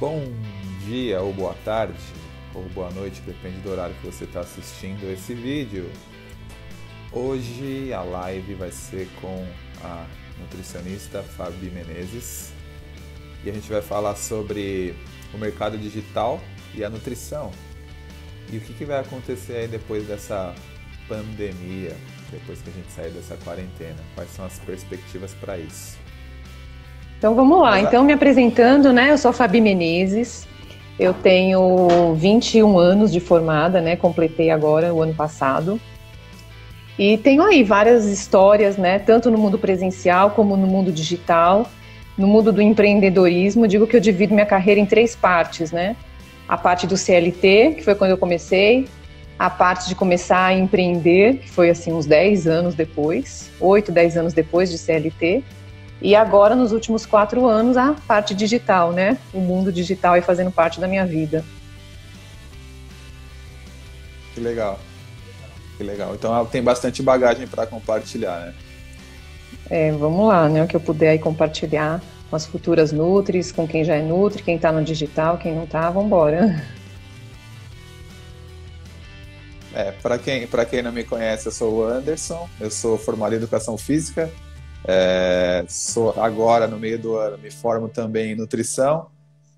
Bom dia, ou boa tarde, ou boa noite, depende do horário que você está assistindo esse vídeo. Hoje a live vai ser com a nutricionista Fabi Menezes e a gente vai falar sobre o mercado digital e a nutrição. E o que vai acontecer aí depois dessa pandemia, depois que a gente sair dessa quarentena? Quais são as perspectivas para isso? Então vamos lá, Mas então me apresentando, né? Eu sou a Fabi Menezes, eu tenho 21 anos de formada, né? Completei agora o ano passado. E tenho aí várias histórias, né? Tanto no mundo presencial como no mundo digital, no mundo do empreendedorismo. Digo que eu divido minha carreira em três partes, né? A parte do CLT, que foi quando eu comecei, a parte de começar a empreender, que foi assim uns 10 anos depois, 8, 10 anos depois de CLT. E agora, nos últimos 4 anos, a parte digital, né? O mundo digital aí fazendo parte da minha vida. que legal, que legal. Então ela tem bastante bagagem para compartilhar, né? Vamos lá, né? O que eu puder aí compartilhar com as futuras Nutris, com quem já é Nutri, quem tá no digital, quem não tá, vamos embora. Para quem não me conhece, eu sou o Anderson, eu sou formado em Educação Física, sou agora, no meio do ano, me formo também em Nutrição,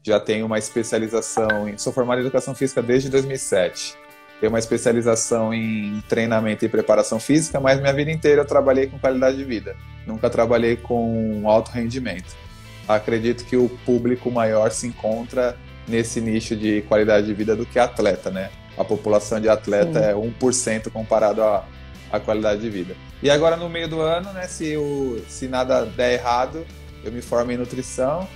já tenho uma especialização sou formado em Educação Física desde 2007, tenho uma especialização em treinamento e preparação física, mas minha vida inteira eu trabalhei com qualidade de vida, nunca trabalhei com alto rendimento. Acredito que o público maior se encontra nesse nicho de qualidade de vida do que atleta, né? A população de atleta Sim. é 1% comparado à qualidade de vida. E agora no meio do ano, né, se nada der errado, eu me formo em nutrição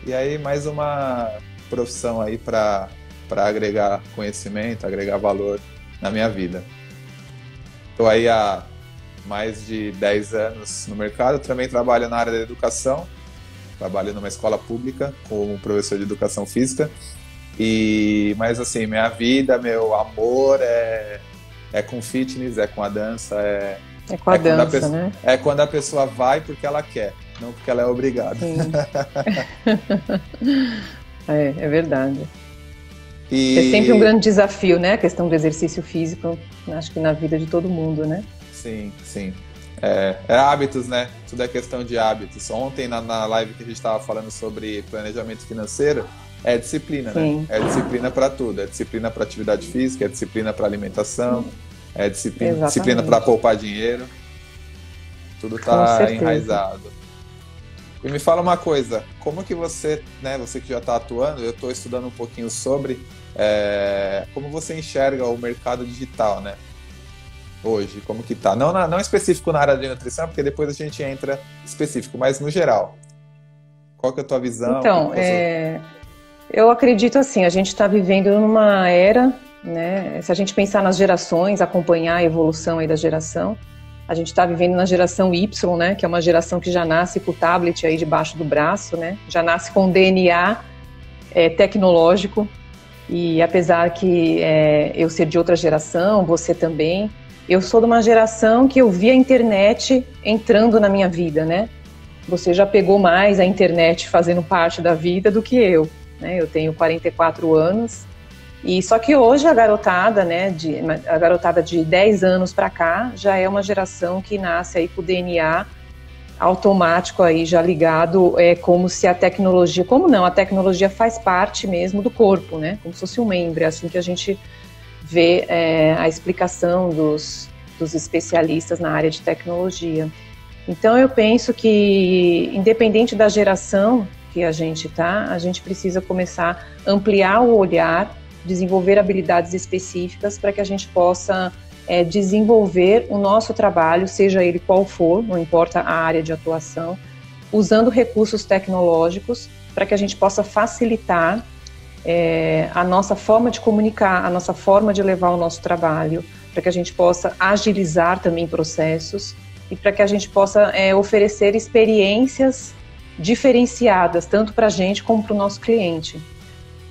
e aí mais uma profissão aí para agregar conhecimento, agregar valor na minha vida. Estou aí há mais de 10 anos no mercado, também trabalho na área da educação, trabalho numa escola pública como professor de educação física. Mas assim, minha vida, meu amor é com fitness, é com a dança, É com a dança, né? é quando a pessoa vai porque ela quer, não porque ela é obrigada. Sim. É verdade. É sempre um E grande desafio, né? A questão do exercício físico, acho que na vida de todo mundo, né? sim, sim. É hábitos, né? Tudo é questão de hábitos. Ontem, na live que a gente estava falando sobre planejamento financeiro, é disciplina, né? Sim. É disciplina para tudo. É disciplina para atividade física, é disciplina para alimentação, é disciplina para Exatamente. poupar dinheiro. Tudo Com está certeza. enraizado. E me fala uma coisa, como que você, né, você que já está atuando, eu estou estudando um pouquinho sobre, como você enxerga o mercado digital, né? Hoje, como que tá? Não específico na área de nutrição, porque depois a gente entra específico, mas no geral. Qual que é a tua visão? O que Então, que você... eu acredito assim, a gente está vivendo numa era, né? Se a gente pensar nas gerações, acompanhar a evolução aí da geração, a gente está vivendo na geração Y, né? Que é uma geração que já nasce com o tablet aí debaixo do braço, né? Já nasce com DNA tecnológico. E apesar que eu ser de outra geração, você também, eu sou de uma geração que eu vi a internet entrando na minha vida, né? Você já pegou mais a internet fazendo parte da vida do que eu, né? Eu tenho 44 anos e só que hoje a garotada, né, a garotada de 10 anos para cá já é uma geração que nasce aí com o DNA automático aí já ligado, como se a tecnologia, como não, a tecnologia faz parte mesmo do corpo, né? Como se fosse um membro, é assim que a gente vê a explicação dos especialistas na área de tecnologia. Então eu penso que, independente da geração que a gente está, a gente precisa começar a ampliar o olhar, desenvolver habilidades específicas para que a gente possa desenvolver o nosso trabalho, seja ele qual for, não importa a área de atuação, usando recursos tecnológicos para que a gente possa facilitar a nossa forma de comunicar, a nossa forma de levar o nosso trabalho, para que a gente possa agilizar também processos e para que a gente possa oferecer experiências diferenciadas, tanto para a gente como para o nosso cliente.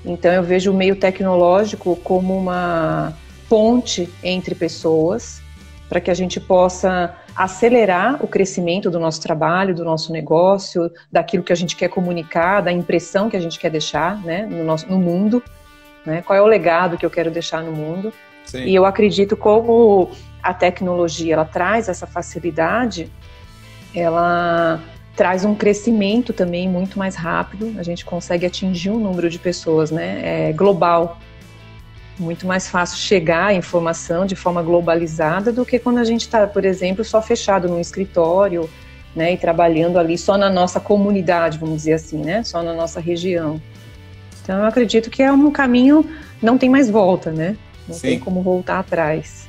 Então eu vejo o meio tecnológico como uma ponte entre pessoas para que a gente possa acelerar o crescimento do nosso trabalho, do nosso negócio, daquilo que a gente quer comunicar, da impressão que a gente quer deixar, né, no mundo, né? Qual é o legado que eu quero deixar no mundo. Sim. E eu acredito como a tecnologia ela traz essa facilidade, ela traz um crescimento também muito mais rápido, a gente consegue atingir um número de pessoas, né, global. Muito mais fácil chegar à informação de forma globalizada do que quando a gente está, por exemplo, só fechado num escritório, né, e trabalhando ali só na nossa comunidade, vamos dizer assim, né, só na nossa região. Então eu acredito que é um caminho, não tem mais volta, né, não Sim. tem como voltar atrás.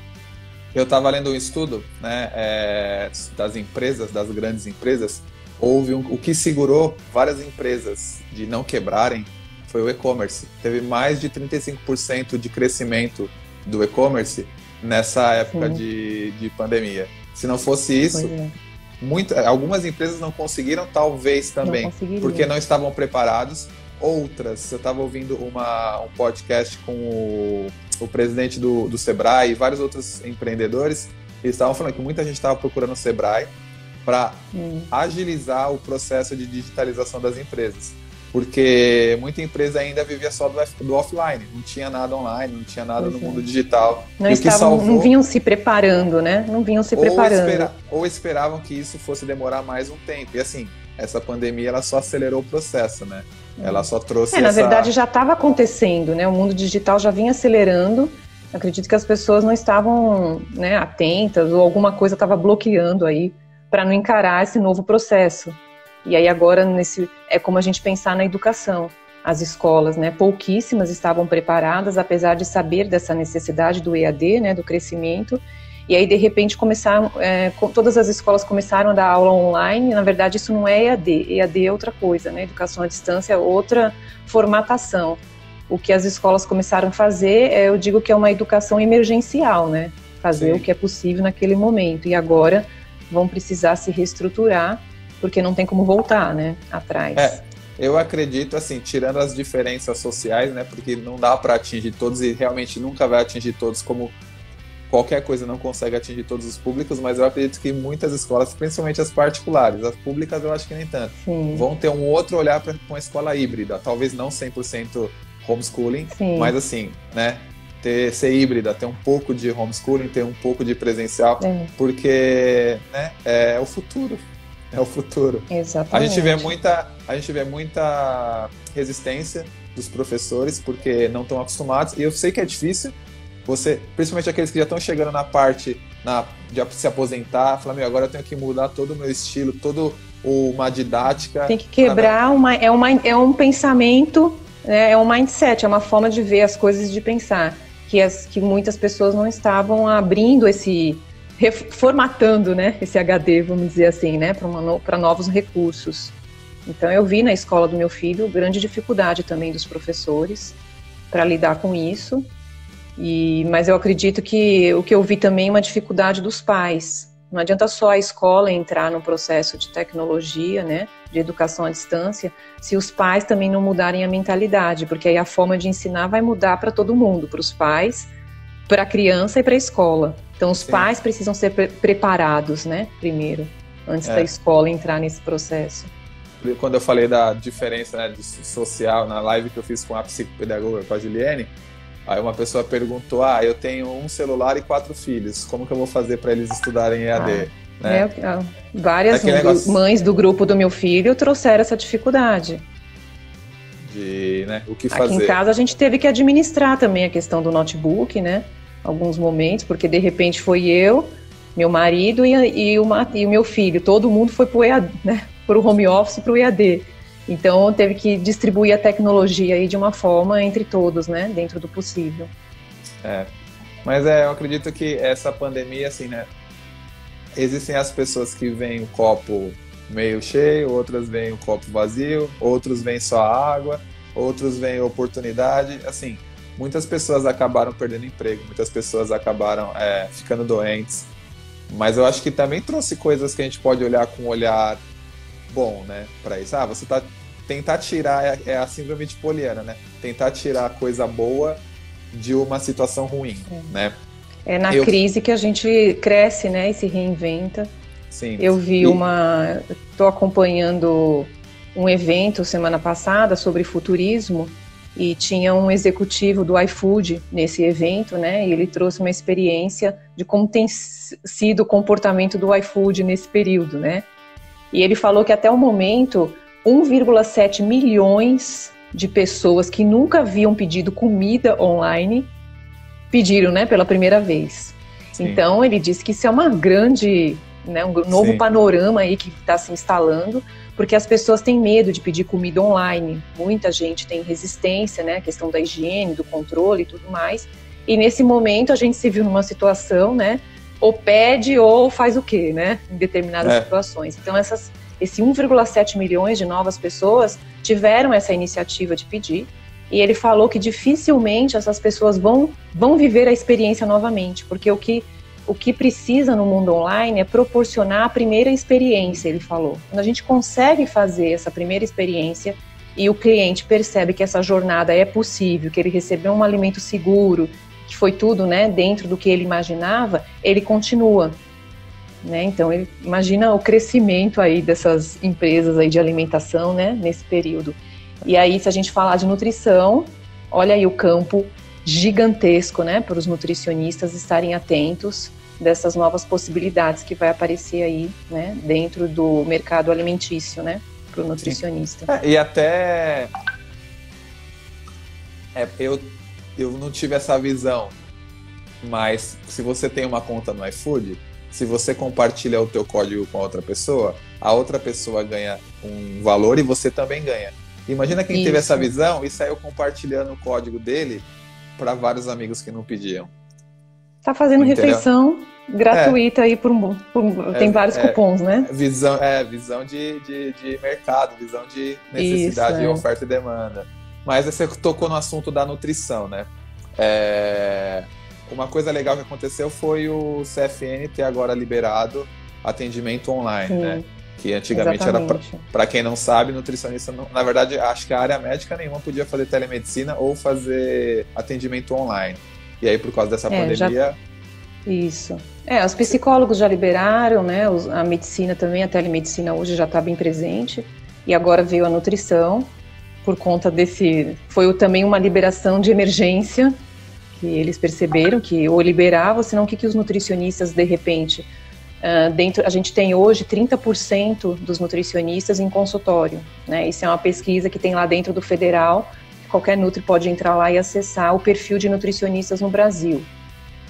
Eu estava lendo um estudo, né, das empresas, das grandes empresas, o que segurou várias empresas de não quebrarem foi o e-commerce. Teve mais de 35% de crescimento do e-commerce nessa época de pandemia. Se não fosse isso, algumas empresas não conseguiram, talvez também, porque não estavam preparados. Outras, eu estava ouvindo um podcast com o presidente do Sebrae e vários outros empreendedores, eles estavam falando que muita gente estava procurando o Sebrae para agilizar o processo de digitalização das empresas. Porque muita empresa ainda vivia só do offline, não tinha nada online, não tinha nada no mundo digital. Não vinham se preparando, né? Não vinham se preparando. Ou esperavam que isso fosse demorar mais um tempo. E assim, essa pandemia ela só acelerou o processo, né? Ela só trouxe Na verdade já estava acontecendo, né? O mundo digital já vinha acelerando. Acredito que as pessoas não estavam, né, atentas ou alguma coisa estava bloqueando aí para não encarar esse novo processo. E aí agora é como a gente pensar na educação. As escolas, né, pouquíssimas estavam preparadas, apesar de saber dessa necessidade do EAD, né, do crescimento. E aí de repente todas as escolas começaram a dar aula online. Na verdade isso não é EAD. EAD é outra coisa, né? Educação à distância é outra formatação. O que as escolas começaram a fazer, eu digo que é uma educação emergencial, né? Fazer o que é possível naquele momento. E agora vão precisar se reestruturar, porque não tem como voltar, né, atrás. Eu acredito, assim, tirando as diferenças sociais, né, porque não dá para atingir todos e realmente nunca vai atingir todos, como qualquer coisa não consegue atingir todos os públicos, mas eu acredito que muitas escolas, principalmente as particulares, as públicas eu acho que nem tanto, vão ter um outro olhar para uma escola híbrida, talvez não 100% homeschooling, mas assim, né, ser híbrida, ter um pouco de homeschooling, ter um pouco de presencial, porque, né, é o futuro. É o futuro. Exatamente. A gente vê muita resistência dos professores, porque não estão acostumados. E eu sei que é difícil, principalmente aqueles que já estão chegando na parte de se aposentar, falar, agora eu tenho que mudar todo o meu estilo, toda uma didática. Tem que quebrar, é um pensamento, né, é um mindset, é uma forma de ver as coisas, de pensar, que muitas pessoas não estavam abrindo reformatando, né, esse HD, vamos dizer assim, né, para novos recursos. Então eu vi na escola do meu filho grande dificuldade também dos professores para lidar com isso, mas eu acredito que o que eu vi também é uma dificuldade dos pais. Não adianta só a escola entrar no processo de tecnologia, né, de educação à distância, se os pais também não mudarem a mentalidade, porque aí a forma de ensinar vai mudar para todo mundo, para os pais, para a criança e para a escola. Então os pais precisam ser preparados, né, primeiro, antes da escola entrar nesse processo. Quando eu falei da diferença, né, social, na live que eu fiz com a psicopedagoga, com a Juliane, aí uma pessoa perguntou, eu tenho um celular e 4 filhos, como que eu vou fazer para eles estudarem EAD? Né? Várias mães do grupo do meu filho trouxeram essa dificuldade. Né, o que fazer? Aqui em casa a gente teve que administrar também a questão do notebook, né? Alguns momentos, porque de repente foi eu, meu marido e o meu filho, todo mundo foi para o EAD, né? Para o home office, para o EAD. Então teve que distribuir a tecnologia aí de uma forma entre todos, né? Dentro do possível. Mas eu acredito que essa pandemia, assim, né? Existem as pessoas que veem o copo meio cheio, outras veem o copo vazio, outros veem só a água, outros veem oportunidade, assim. Muitas pessoas acabaram perdendo emprego, muitas pessoas acabaram ficando doentes, mas eu acho que também trouxe coisas que a gente pode olhar com um olhar bom, né, para isso. Você tentar tirar, a síndrome de Poliana, né, tentar tirar a coisa boa de uma situação ruim, né. É na crise que a gente cresce, né, e se reinventa. Sim. Eu vi estou acompanhando um evento semana passada sobre futurismo e tinha um executivo do iFood nesse evento, né, e ele trouxe uma experiência de como tem sido o comportamento do iFood nesse período, né, e ele falou que até o momento 1,7 milhões de pessoas que nunca haviam pedido comida online pediram, né, pela primeira vez. Sim. Então ele disse que isso é uma grande, né, um novo panorama aí que está se instalando, porque as pessoas têm medo de pedir comida online. Muita gente tem resistência, né, a questão da higiene, do controle e tudo mais. E nesse momento a gente se viu numa situação, né, ou pede ou faz o quê, né, em determinadas situações. Então esse 1,7 milhões de novas pessoas tiveram essa iniciativa de pedir, e ele falou que dificilmente essas pessoas vão viver a experiência novamente, porque o que precisa no mundo online é proporcionar a primeira experiência, ele falou. Quando a gente consegue fazer essa primeira experiência e o cliente percebe que essa jornada é possível, que ele recebeu um alimento seguro, que foi tudo, né, dentro do que ele imaginava, ele continua. Né? Então, ele imagina o crescimento aí dessas empresas aí de alimentação, né, nesse período. E aí, se a gente falar de nutrição, olha aí o campo gigantesco, né, para os nutricionistas estarem atentos dessas novas possibilidades que vai aparecer aí, né, dentro do mercado alimentício, né, para o nutricionista. E até eu não tive essa visão, mas se você tem uma conta no iFood, se você compartilha o teu código com a outra pessoa, a outra pessoa ganha um valor e você também ganha. Imagina quem teve essa visão e saiu compartilhando o código dele para vários amigos que não pediam. Tá fazendo refeição gratuita aí tem vários cupons, né? Visão de mercado, visão de necessidade, oferta e demanda. Mas você tocou no assunto da nutrição, né? Uma coisa legal que aconteceu foi o CFN ter agora liberado atendimento online, né? Que antigamente era, para quem não sabe, nutricionista, na verdade, acho que a área médica nenhuma podia fazer telemedicina ou fazer atendimento online. E aí, por causa dessa pandemia... Isso. Os psicólogos já liberaram, né? A medicina também, a telemedicina hoje já está bem presente. E agora veio a nutrição, por conta foi também uma liberação de emergência, que eles perceberam que ou liberava, senão o que os nutricionistas, de repente... a gente tem hoje 30% dos nutricionistas em consultório, né? Isso é uma pesquisa que tem lá dentro do Federal, qualquer nutri pode entrar lá e acessar o perfil de nutricionistas no Brasil.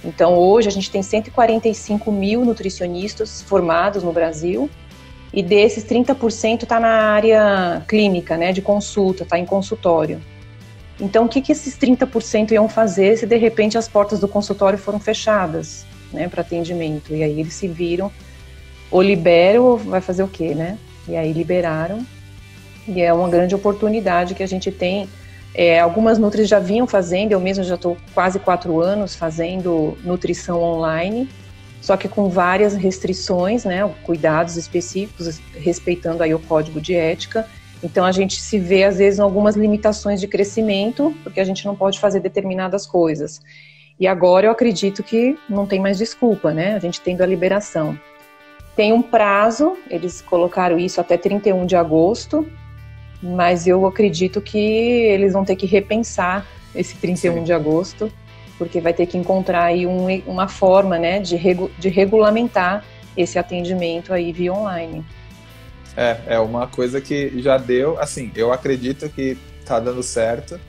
Então hoje a gente tem 145 mil nutricionistas formados no Brasil, e desses 30% está na área clínica, né, de consulta, está em consultório. Então o que esses 30% iam fazer se de repente as portas do consultório foram fechadas, né, para atendimento? E aí eles se viram, ou liberam ou vai fazer o quê, né? E aí liberaram, e é uma grande oportunidade que a gente tem. Algumas nutris já vinham fazendo, eu mesma já estou quase 4 anos fazendo nutrição online, só que com várias restrições, né, cuidados específicos, respeitando aí o código de ética. Então a gente se vê às vezes em algumas limitações de crescimento, porque a gente não pode fazer determinadas coisas. E agora eu acredito que não tem mais desculpa, né? A gente tendo a liberação. Tem um prazo, eles colocaram isso até 31 de agosto, mas eu acredito que eles vão ter que repensar esse 31 de agosto, porque vai ter que encontrar aí uma forma, né, de regulamentar esse atendimento aí via online. É uma coisa que já deu, assim, eu acredito que tá dando certo.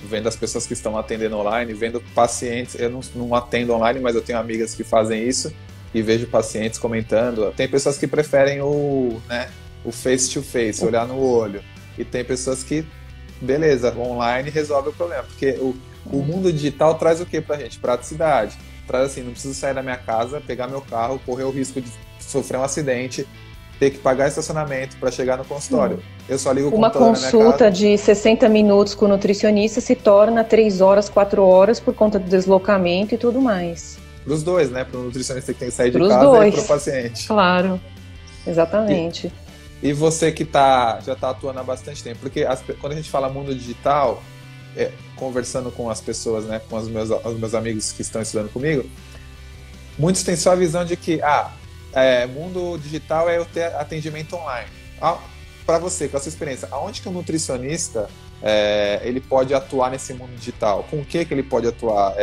Vendo as pessoas que estão atendendo online, vendo pacientes, eu não atendo online, mas eu tenho amigas que fazem isso e vejo pacientes comentando. Tem pessoas que preferem o face to face, olhar no olho, e tem pessoas que, beleza, online resolve o problema, porque o mundo digital traz o que pra gente? Praticidade. Traz assim, não preciso sair da minha casa, pegar meu carro, correr o risco de sofrer um acidente, ter que pagar estacionamento para chegar no consultório. Eu só ligo o computador na minha casa. Uma consulta de 60 minutos com o nutricionista se torna 3 horas, 4 horas por conta do deslocamento e tudo mais. Para os dois, né? Para o nutricionista que tem que sair de casa e para o paciente. Claro, exatamente. E você que já está atuando há bastante tempo, porque quando a gente fala mundo digital, conversando com as pessoas, né, com os meus amigos que estão estudando comigo, muitos têm só a visão de que mundo digital é eu ter atendimento online. Para você, com a sua experiência, aonde que um nutricionista ele pode atuar nesse mundo digital? Com o que ele pode atuar?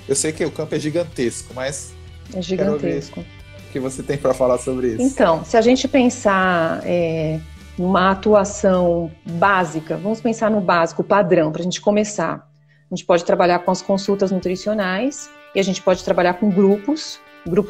Eu sei que o campo é gigantesco, mas é gigantesco. O que você tem para falar sobre isso? Então, se a gente pensar numa atuação básica, vamos pensar no básico, padrão, para a gente começar. A gente pode trabalhar com as consultas nutricionais e a gente pode trabalhar com grupos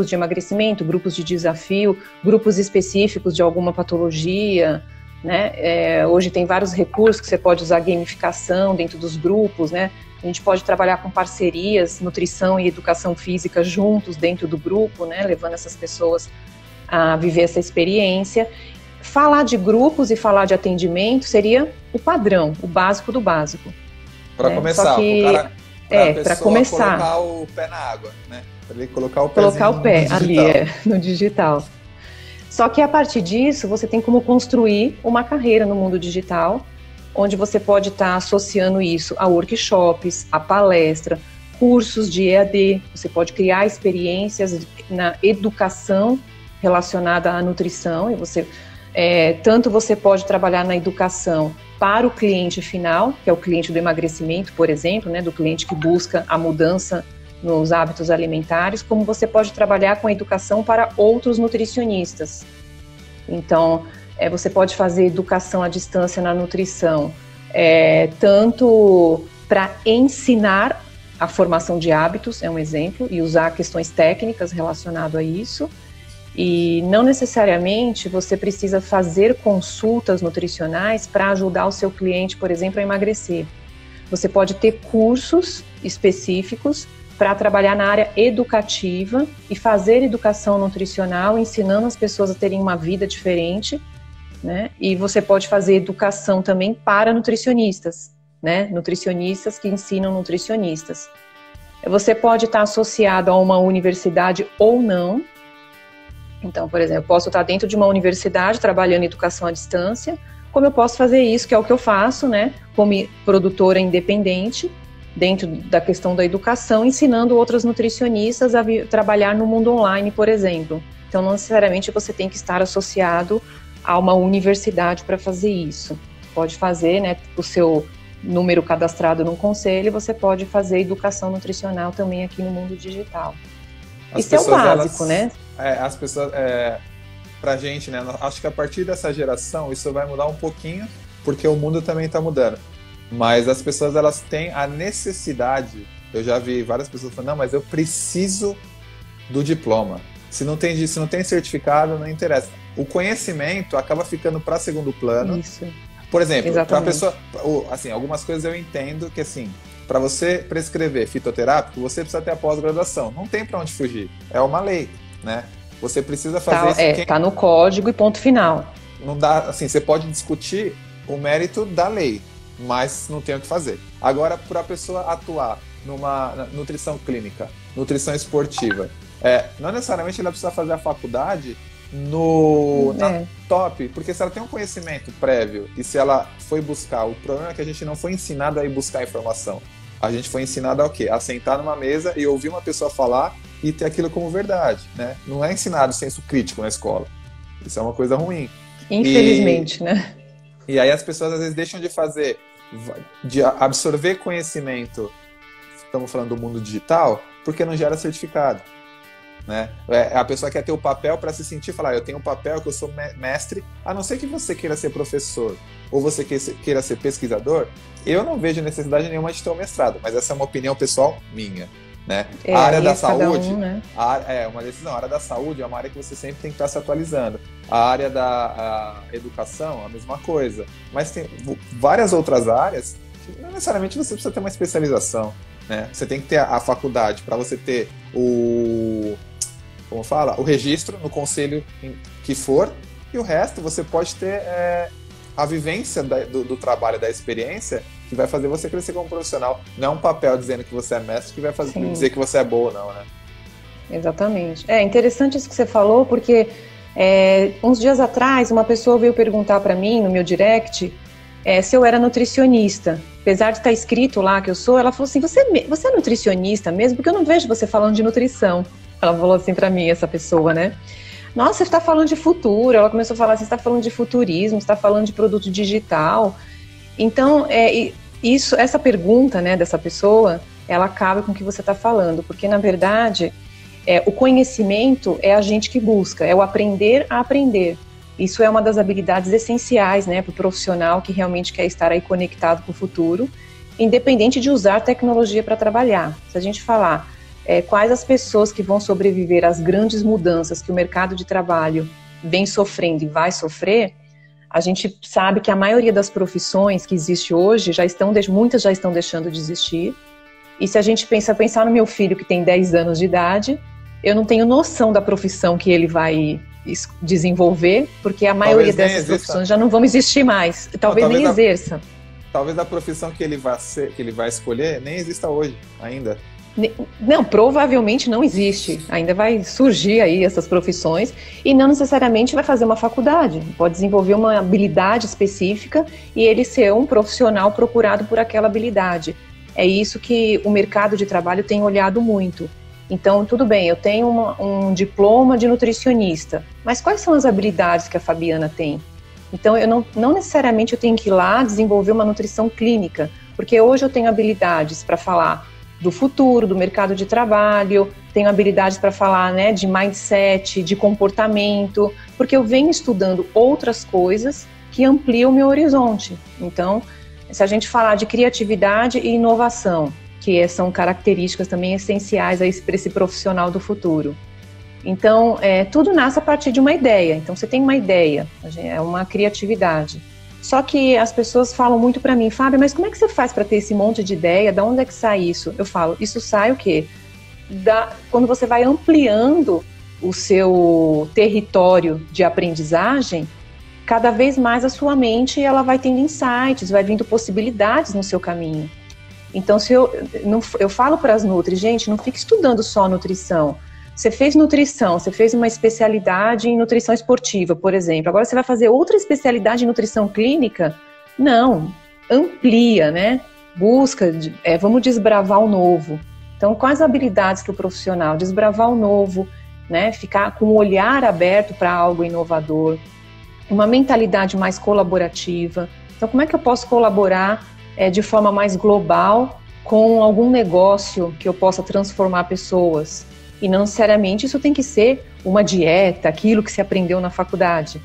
de emagrecimento, grupos de desafio, grupos específicos de alguma patologia, né? Hoje tem vários recursos que você pode usar gamificação dentro dos grupos, né? A gente pode trabalhar com parcerias, nutrição e educação física juntos dentro do grupo, né? Levando essas pessoas a viver essa experiência. Falar de grupos e falar de atendimento seria o padrão, o básico do básico. Para começar, para começar, colocar o pé na água, né? Para ele colocar o pé ali, no digital. Só que a partir disso, você tem como construir uma carreira no mundo digital, onde você pode estar associando isso a workshops, a palestra, cursos de EAD, você pode criar experiências na educação relacionada à nutrição, e tanto você pode trabalhar na educação para o cliente final, que é o cliente do emagrecimento, por exemplo, né, do cliente que busca a mudança nos hábitos alimentares, como você pode trabalhar com a educação para outros nutricionistas. Então, você pode fazer educação à distância na nutrição, tanto para ensinar a formação de hábitos, é um exemplo, e usar questões técnicas relacionadas a isso, e não necessariamente você precisa fazer consultas nutricionais para ajudar o seu cliente, por exemplo, a emagrecer. Você pode ter cursos específicos para trabalhar na área educativa e fazer educação nutricional, ensinando as pessoas a terem uma vida diferente, né? E você pode fazer educação também para nutricionistas, né? Nutricionistas que ensinam nutricionistas. Você pode estar associado a uma universidade ou não. Então, por exemplo, eu posso estar dentro de uma universidade trabalhando em educação à distância, como eu posso fazer isso, que é o que eu faço, né? Como produtora independente, dentro da questão da educação, ensinando outras nutricionistas a trabalhar no mundo online, por exemplo. Então, não necessariamente você tem que estar associado a uma universidade para fazer isso. Pode fazer, né, o seu número cadastrado num conselho, você pode fazer educação nutricional também aqui no mundo digital. Isso é o básico, né? As pessoas, pra gente, né, acho que a partir dessa geração isso vai mudar um pouquinho, porque o mundo também está mudando. Mas as pessoas, elas têm a necessidade, eu já vi várias pessoas falando, não, mas eu preciso do diploma. Se não tem certificado, não interessa. O conhecimento acaba ficando para segundo plano. Isso. Por exemplo, para a pessoa, assim, algumas coisas eu entendo que, assim, para você prescrever fitoterápico, você precisa ter a pós-graduação. Não tem para onde fugir. É uma lei, né? Você precisa fazer isso. Tá no código e ponto final. Não dá, assim, você pode discutir o mérito da lei, mas não tem o que fazer. Agora, para a pessoa atuar numa nutrição clínica, nutrição esportiva, não necessariamente ela precisa fazer a faculdade na top, porque se ela tem um conhecimento prévio e se ela foi buscar, o problema é que a gente não foi ensinado a ir buscar informação. A gente foi ensinado a o quê? A sentar numa mesa e ouvir uma pessoa falar e ter aquilo como verdade, né? Não é ensinado senso crítico na escola. Isso é uma coisa ruim. Infelizmente, né? E aí as pessoas às vezes deixam de absorver conhecimento, estamos falando do mundo digital, porque não gera certificado, né? A pessoa quer ter o papel para se sentir, falar, eu tenho um papel que eu sou mestre, a não ser que você queira ser professor ou você queira ser pesquisador, eu não vejo necessidade nenhuma de ter um mestrado, mas essa é uma opinião pessoal minha, né? A área da saúde, né? Uma decisão. A área da saúde é uma área que você sempre tem que estar se atualizando. A área da educação, a mesma coisa. Mas tem várias outras áreas que não necessariamente você precisa ter uma especialização, né? Você tem que ter a faculdade para você ter o registro no conselho que for, e o resto você pode ter a vivência do trabalho, da experiência, que vai fazer você crescer como profissional. Não é um papel dizendo que você é mestre que vai dizer que você é boa, não, né? Exatamente. É interessante isso que você falou, porque uns dias atrás uma pessoa veio perguntar para mim no meu direct se eu era nutricionista. apesar de estar escrito lá que eu sou, ela falou assim, você é nutricionista mesmo? Porque eu não vejo você falando de nutrição. Ela falou assim pra mim, essa pessoa, né? Nossa, você está falando de futuro. Ela começou a falar, você está falando de futurismo, você está falando de produto digital. Então, essa pergunta, né, dessa pessoa, ela acaba com o que você está falando, porque, na verdade, o conhecimento é a gente que busca, é o aprender a aprender. Isso é uma das habilidades essenciais, né, para o profissional que realmente quer estar aí conectado com o futuro, independente de usar tecnologia para trabalhar. Se a gente falar quais as pessoas que vão sobreviver às grandes mudanças que o mercado de trabalho vem sofrendo e vai sofrer, a gente sabe que a maioria das profissões que existe hoje, muitas já estão deixando de existir. E se a gente pensar no meu filho que tem 10 anos de idade, eu não tenho noção da profissão que ele vai desenvolver, porque a maioria dessas profissões já não vão existir mais. Talvez nem exerça. Talvez a profissão que ele vai escolher nem exista hoje ainda. Não, provavelmente não existe. Ainda vai surgir aí essas profissões e não necessariamente vai fazer uma faculdade. Pode desenvolver uma habilidade específica e ele ser um profissional procurado por aquela habilidade. É isso que o mercado de trabalho tem olhado muito. Então, tudo bem, eu tenho um diploma de nutricionista, mas quais são as habilidades que a Fabiana tem? Então, eu não necessariamente eu tenho que ir lá desenvolver uma nutrição clínica, porque hoje eu tenho habilidades para falar do futuro, do mercado de trabalho, tenho habilidades para falar, né, de mindset, de comportamento, porque eu venho estudando outras coisas que ampliam o meu horizonte. Então, se a gente falar de criatividade e inovação, que são características também essenciais para esse profissional do futuro. Então, tudo nasce a partir de uma ideia. Então, você tem uma ideia, é uma criatividade. Só que as pessoas falam muito para mim, Fábio, mas como é que você faz para ter esse monte de ideia? Da onde é que sai isso? Eu falo, isso sai o quê? Quando você vai ampliando o seu território de aprendizagem, cada vez mais a sua mente ela vai tendo insights, vai vindo possibilidades no seu caminho. Então, se eu falo para as nutri, gente, não fique estudando só nutrição. Você fez nutrição, você fez uma especialidade em nutrição esportiva, por exemplo. Agora você vai fazer outra especialidade em nutrição clínica? Não, amplia, né? Busca, vamos desbravar o novo. Então, quais habilidades que o profissional? Desbravar o novo, né? Ficar com o olhar aberto para algo inovador, uma mentalidade mais colaborativa. Então, como é que eu posso colaborar de forma mais global com algum negócio que eu possa transformar pessoas? E não necessariamente isso tem que ser uma dieta, aquilo que se aprendeu na faculdade.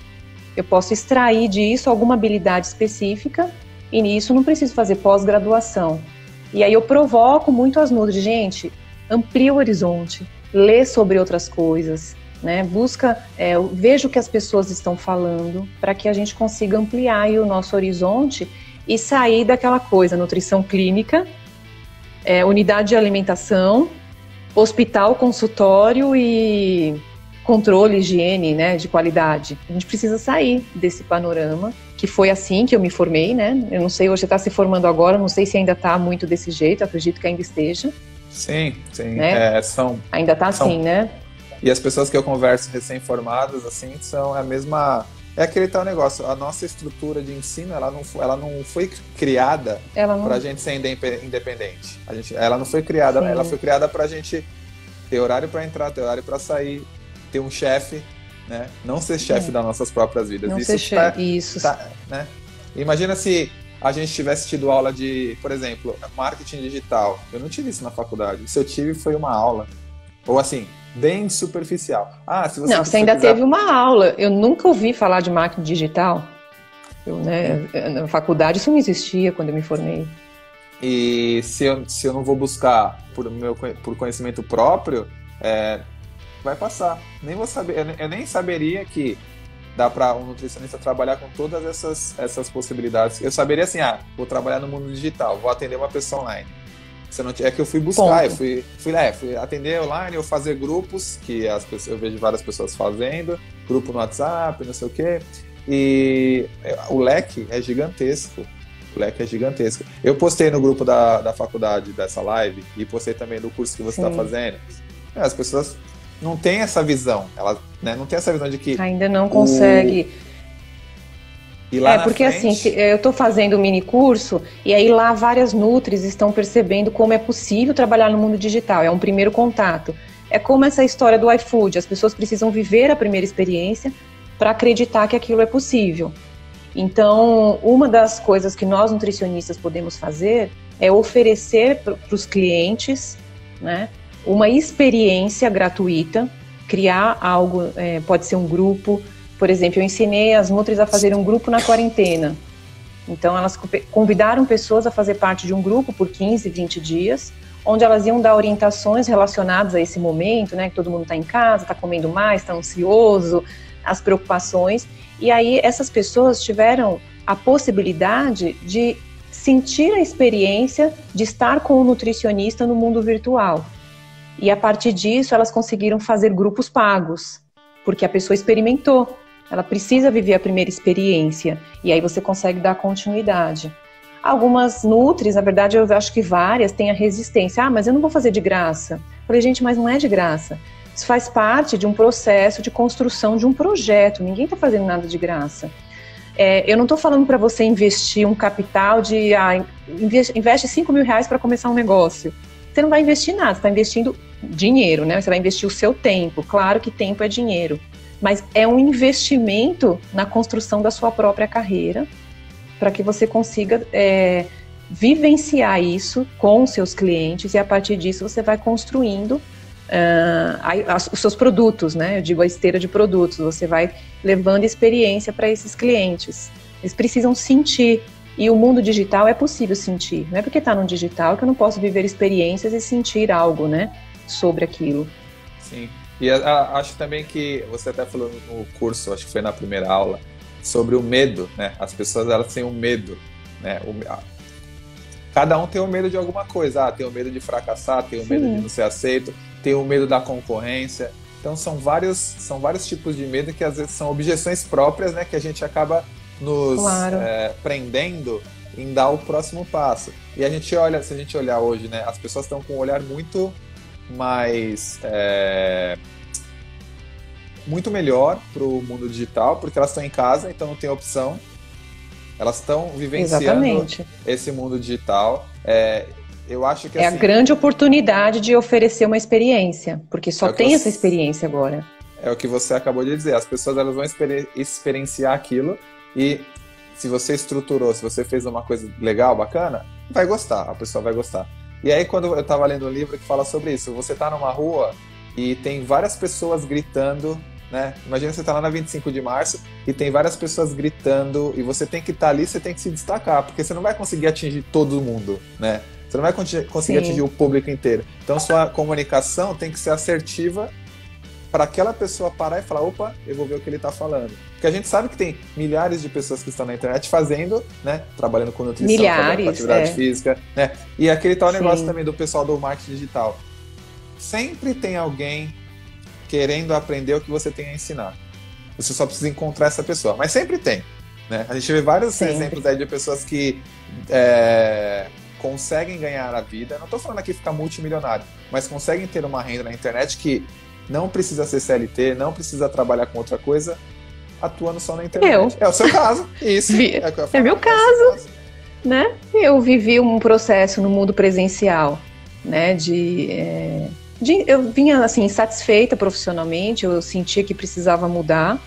Eu posso extrair disso alguma habilidade específica e nisso não preciso fazer pós-graduação. E aí eu provoco muito as nutri, gente, amplia o horizonte, lê sobre outras coisas, né? Veja o que as pessoas estão falando para que a gente consiga ampliar aí o nosso horizonte e sair daquela coisa, nutrição clínica, unidade de alimentação, hospital, consultório e controle, higiene, né, de qualidade. A gente precisa sair desse panorama, que foi assim que eu me formei, né? Eu não sei, hoje você está se formando agora, não sei se ainda está muito desse jeito, acredito que ainda esteja. Sim. Né? Ainda está assim, né? E as pessoas que eu converso recém-formadas, assim, são a mesma... É aquele tal negócio, a nossa estrutura de ensino, ela não foi criada para a gente ser independente. Ela não foi criada, ela foi criada para a gente ter horário para entrar, ter horário para sair, ter um chefe, né? Não ser chefe das nossas próprias vidas. Não ser chefe, isso. Né? Imagina se a gente tivesse tido aula de, por exemplo, marketing digital. Eu não tive isso na faculdade. Se eu tive, foi uma aula. Ou assim, bem superficial. Você ainda teve uma aula. Eu nunca ouvi falar de marketing digital. Na faculdade isso não existia quando eu me formei. E se eu não vou buscar por conhecimento próprio, vai passar. Nem vou saber. Eu nem saberia que dá para um nutricionista trabalhar com todas essas possibilidades. Eu saberia assim, vou trabalhar no mundo digital, vou atender uma pessoa online. É que eu fui buscar, eu fui atender online, eu fazer grupos, que eu vejo várias pessoas fazendo, grupo no WhatsApp, não sei o quê, e o leque é gigantesco. Eu postei no grupo da faculdade dessa live, e postei também do curso que você está fazendo. As pessoas não têm essa visão, elas, né, não têm essa visão de que... Ainda não consegue... E lá na Porque assim, frente, eu estou fazendo um mini curso e aí lá várias nutris estão percebendo como é possível trabalhar no mundo digital. É um primeiro contato. É como essa história do iFood. As pessoas precisam viver a primeira experiência para acreditar que aquilo é possível. Então, uma das coisas que nós nutricionistas podemos fazer é oferecer para os clientes, né, uma experiência gratuita, criar algo, pode ser um grupo. Por exemplo, eu ensinei as nutris a fazer um grupo na quarentena. Então, elas convidaram pessoas a fazer parte de um grupo por 15, 20 dias, onde elas iam dar orientações relacionadas a esse momento, né? Que todo mundo está em casa, está comendo mais, está ansioso, as preocupações. E aí, essas pessoas tiveram a possibilidade de sentir a experiência de estar com o nutricionista no mundo virtual. E, a partir disso, elas conseguiram fazer grupos pagos, porque a pessoa experimentou. Ela precisa viver a primeira experiência e aí você consegue dar continuidade. Algumas nutris, na verdade eu acho que várias, têm a resistência. Mas eu não vou fazer de graça. Eu falei, gente, mas não é de graça. Isso faz parte de um processo de construção de um projeto. Ninguém está fazendo nada de graça. Eu não estou falando para você investir um capital de... investe 5 mil reais para começar um negócio. Você não vai investir nada, você está investindo dinheiro, né? Você vai investir o seu tempo. Claro que tempo é dinheiro. Mas é um investimento na construção da sua própria carreira para que você consiga vivenciar isso com os seus clientes e a partir disso você vai construindo os seus produtos, né? Eu digo a esteira de produtos, você vai levando experiência para esses clientes. Eles precisam sentir e o mundo digital é possível sentir. Não é porque está no digital que eu não posso viver experiências e sentir algo, né? Sobre aquilo. Sim. E acho também que você até falou no curso, acho que foi na primeira aula, sobre o medo, né? As pessoas, elas têm um medo, né? Cada um tem um medo de alguma coisa. Tem o medo de fracassar, tem o medo de não ser aceito, tem o medo da concorrência. Então são vários tipos de medo que às vezes são objeções próprias, né? Que a gente acaba nos prendendo em dar o próximo passo. E a gente olha, se a gente olhar hoje, né? As pessoas estão com um olhar muito mais muito melhor para o mundo digital, porque elas estão em casa, então não tem opção. Elas estão vivenciando esse mundo digital. Eu acho que a grande oportunidade de oferecer uma experiência, porque só tem essa experiência agora. É o que você acabou de dizer. As pessoas, elas vão experienciar aquilo e se você estruturou, se você fez uma coisa legal, bacana, vai gostar, a pessoa vai gostar. E aí, quando eu estava lendo um livro que fala sobre isso, você está numa rua e tem várias pessoas gritando, né? Imagina você tá lá na 25 de março e tem várias pessoas gritando e você tem que estar ali, você tem que se destacar, porque você não vai conseguir atingir todo mundo, né? Você não vai conseguir atingir o público inteiro. Então, sua comunicação tem que ser assertiva para aquela pessoa parar e falar, opa, eu vou ver o que ele está falando. Porque a gente sabe que tem milhares de pessoas que estão na internet fazendo, né? Trabalhando com nutrição, trabalhando com atividade física, né? E aquele tal negócio também do pessoal do marketing digital. Sempre tem alguém querendo aprender o que você tem a ensinar. Você só precisa encontrar essa pessoa. Mas sempre tem, né? A gente vê vários exemplos aí de pessoas que conseguem ganhar a vida. Não estou falando aqui ficar multimilionário, mas conseguem ter uma renda na internet que não precisa ser CLT, não precisa trabalhar com outra coisa, atuando só na internet. É o seu caso. Isso. É meu caso. Né? Eu vivi um processo no mundo presencial, né? Eu vinha assim insatisfeita profissionalmente, eu sentia que precisava mudar.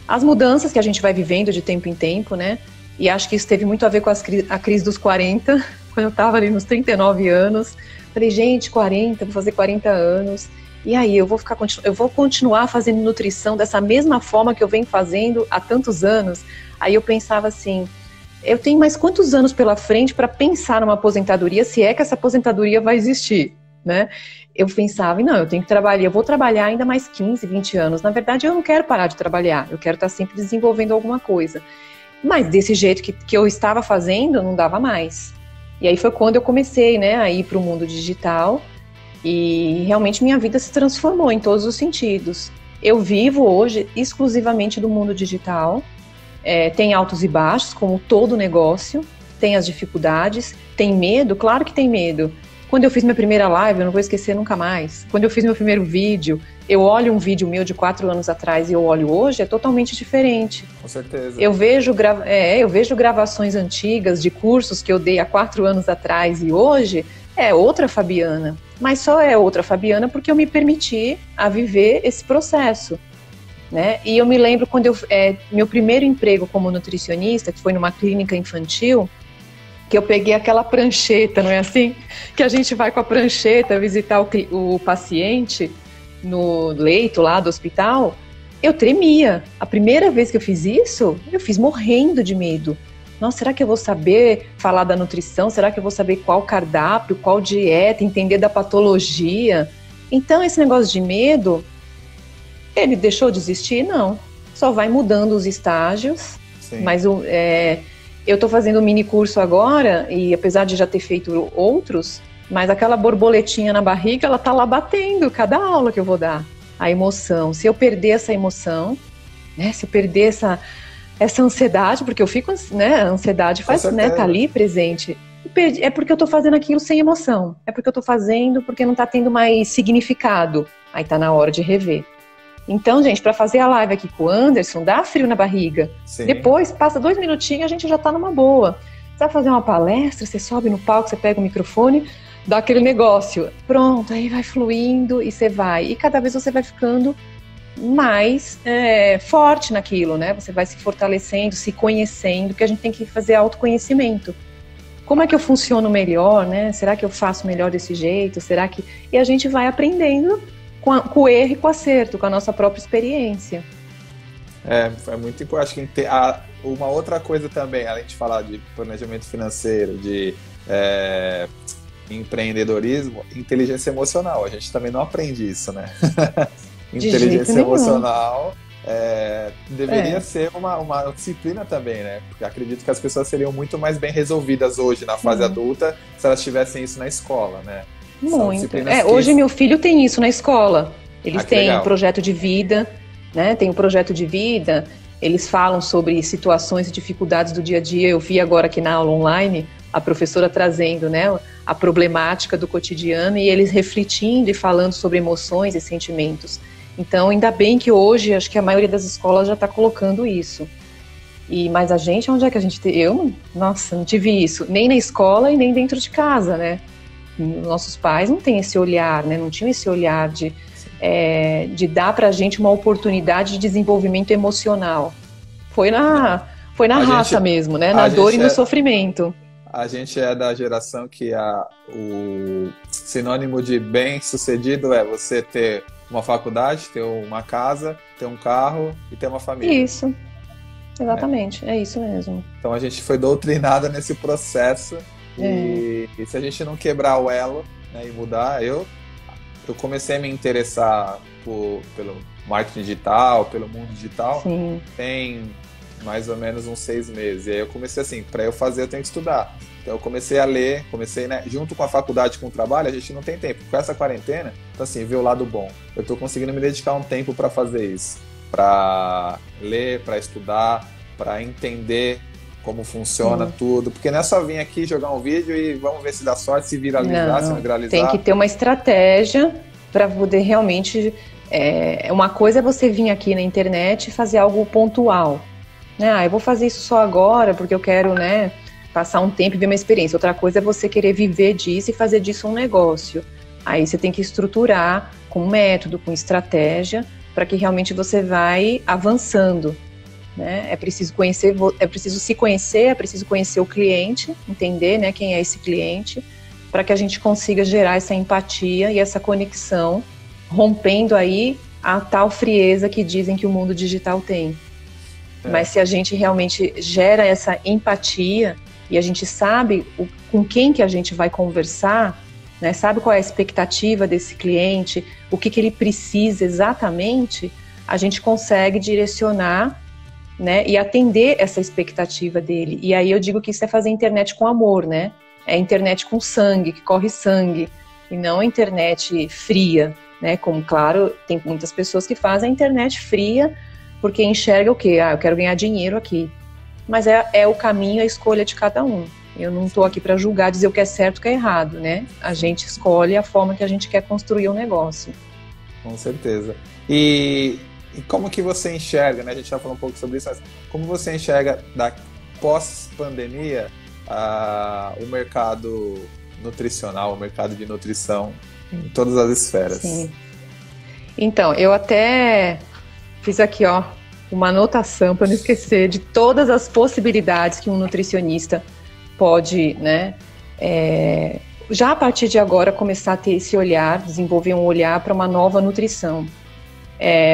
As mudanças que a gente vai vivendo de tempo em tempo, né? E acho que isso teve muito a ver com a crise dos 40, quando eu estava ali nos 39 anos. Falei, gente, 40, vou fazer 40 anos. E aí, eu vou continuar fazendo nutrição dessa mesma forma que eu venho fazendo há tantos anos. Aí eu pensava assim, eu tenho mais quantos anos pela frente para pensar numa aposentadoria, se é que essa aposentadoria vai existir, né? Eu pensava, não, eu tenho que trabalhar, eu vou trabalhar ainda mais 15, 20 anos. Na verdade, eu não quero parar de trabalhar, eu quero estar sempre desenvolvendo alguma coisa. Mas desse jeito que eu estava fazendo, não dava mais. E aí foi quando eu comecei, né, a ir para o mundo digital. E realmente minha vida se transformou em todos os sentidos. Eu vivo hoje exclusivamente do mundo digital. Tem altos e baixos, como todo negócio. Tem as dificuldades. Tem medo? Claro que tem medo. Quando eu fiz minha primeira live, eu não vou esquecer nunca mais. Quando eu fiz meu primeiro vídeo, eu olho um vídeo meu de 4 anos atrás e eu olho hoje, é totalmente diferente. Com certeza. Eu vejo gravações antigas de cursos que eu dei há 4 anos atrás e hoje é outra Fabiana. Mas só é outra Fabiana porque eu me permiti a viver esse processo. Né? E eu me lembro quando meu primeiro emprego como nutricionista, que foi numa clínica infantil, que eu peguei aquela prancheta, não é assim? Que a gente vai com a prancheta visitar o paciente no leito lá do hospital. Eu tremia. A primeira vez que eu fiz isso, eu fiz morrendo de medo. Nossa, será que eu vou saber falar da nutrição? Será que eu vou saber qual cardápio, qual dieta, entender da patologia? Então, esse negócio de medo... Ele deixou de existir? Não. Só vai mudando os estágios. Sim. Mas eu estou fazendo um mini curso agora, e apesar de já ter feito outros, mas aquela borboletinha na barriga, ela tá lá batendo cada aula que eu vou dar. A emoção. Se eu perder essa emoção, né, se eu perder essa ansiedade, porque eu fico, né, a ansiedade faz, né, tá ali presente. É porque eu tô fazendo aquilo sem emoção. É porque eu tô fazendo porque não tá tendo mais significado. Aí tá na hora de rever. Então, gente, para fazer a live aqui com o Anderson, dá frio na barriga. Sim. Depois, passa 2 minutinhos, a gente já tá numa boa. Você vai fazer uma palestra, você sobe no palco, você pega o microfone, dá aquele negócio. Pronto, aí vai fluindo e você vai. E cada vez você vai ficando mais forte naquilo, né? Você vai se fortalecendo, se conhecendo, porque a gente tem que fazer autoconhecimento. Como é que eu funciono melhor, né? Será que eu faço melhor desse jeito? Será que... E a gente vai aprendendo... Com o erro e com o acerto, com a nossa própria experiência. É muito importante. Acho que uma outra coisa também, além de falar de planejamento financeiro, de empreendedorismo, inteligência emocional. A gente também não aprende isso, né? Inteligência emocional deveria ser uma disciplina também, né? Porque acredito que as pessoas seriam muito mais bem resolvidas hoje, na fase adulta, se elas tivessem isso na escola, né? Muito. Hoje meu filho tem isso na escola. Eles têm um projeto de vida, né? Tem um projeto de vida, eles falam sobre situações e dificuldades do dia a dia. Eu vi agora aqui na aula online a professora trazendo, né, a problemática do cotidiano e eles refletindo e falando sobre emoções e sentimentos. Então, ainda bem que hoje, acho que a maioria das escolas já está colocando isso. Mas a gente, onde é que a gente tem? Eu, nossa, não tive isso, nem na escola e nem dentro de casa, né? Nossos pais não têm esse olhar, né? Não tinham esse olhar de dar pra gente uma oportunidade de desenvolvimento emocional. Foi na raça mesmo, né? Na dor e no sofrimento. A gente é da geração que o sinônimo de bem-sucedido é você ter uma faculdade, ter uma casa, ter um carro e ter uma família. Isso, exatamente, é isso mesmo. Então a gente foi doutrinada nesse processo. E se a gente não quebrar o elo, né, e mudar, eu comecei a me interessar pelo marketing digital, pelo mundo digital. Sim. Tem mais ou menos uns 6 meses. E aí eu comecei assim, para eu fazer eu tenho que estudar. Então eu comecei a ler, né, junto com a faculdade, com o trabalho, a gente não tem tempo. Com essa quarentena, então assim, ver o lado bom. Eu tô conseguindo me dedicar um tempo para fazer isso. Para ler, para estudar, para entender como funciona tudo, porque não é só vir aqui jogar um vídeo e vamos ver se dá sorte, se viralizar, se não viralizar. Tem que ter uma estratégia para poder realmente... uma coisa é você vir aqui na internet e fazer algo pontual. Né? Eu vou fazer isso só agora porque eu quero, né, passar um tempo e ver uma experiência. Outra coisa é você querer viver disso e fazer disso um negócio. Aí você tem que estruturar com método, com estratégia, para que realmente você vai avançando. Né? É preciso se conhecer, é preciso conhecer o cliente, entender, né, quem é esse cliente, para que a gente consiga gerar essa empatia e essa conexão, rompendo aí a tal frieza que dizem que o mundo digital tem. Mas se a gente realmente gera essa empatia e a gente sabe com quem que a gente vai conversar, né, sabe qual é a expectativa desse cliente, o que ele precisa exatamente, a gente consegue direcionar, né, e atender essa expectativa dele. E aí eu digo que isso é fazer internet com amor, né? É internet com sangue, que corre sangue, e não a internet fria, né? Como, claro, tem muitas pessoas que fazem a internet fria porque enxerga o quê? Eu quero ganhar dinheiro aqui. Mas é o caminho, a escolha de cada um. Eu não estou aqui para julgar, dizer o que é certo e o que é errado, né? A gente escolhe a forma que a gente quer construir o negócio. Com certeza. E como que você enxerga, né? A gente já falou um pouco sobre isso, mas como você enxerga da pós-pandemia o mercado nutricional, o mercado de nutrição em todas as esferas? Sim. Então, eu até fiz aqui, ó, uma anotação para não esquecer de todas as possibilidades que um nutricionista pode, né, já a partir de agora começar a ter esse olhar, desenvolver um olhar para uma nova nutrição.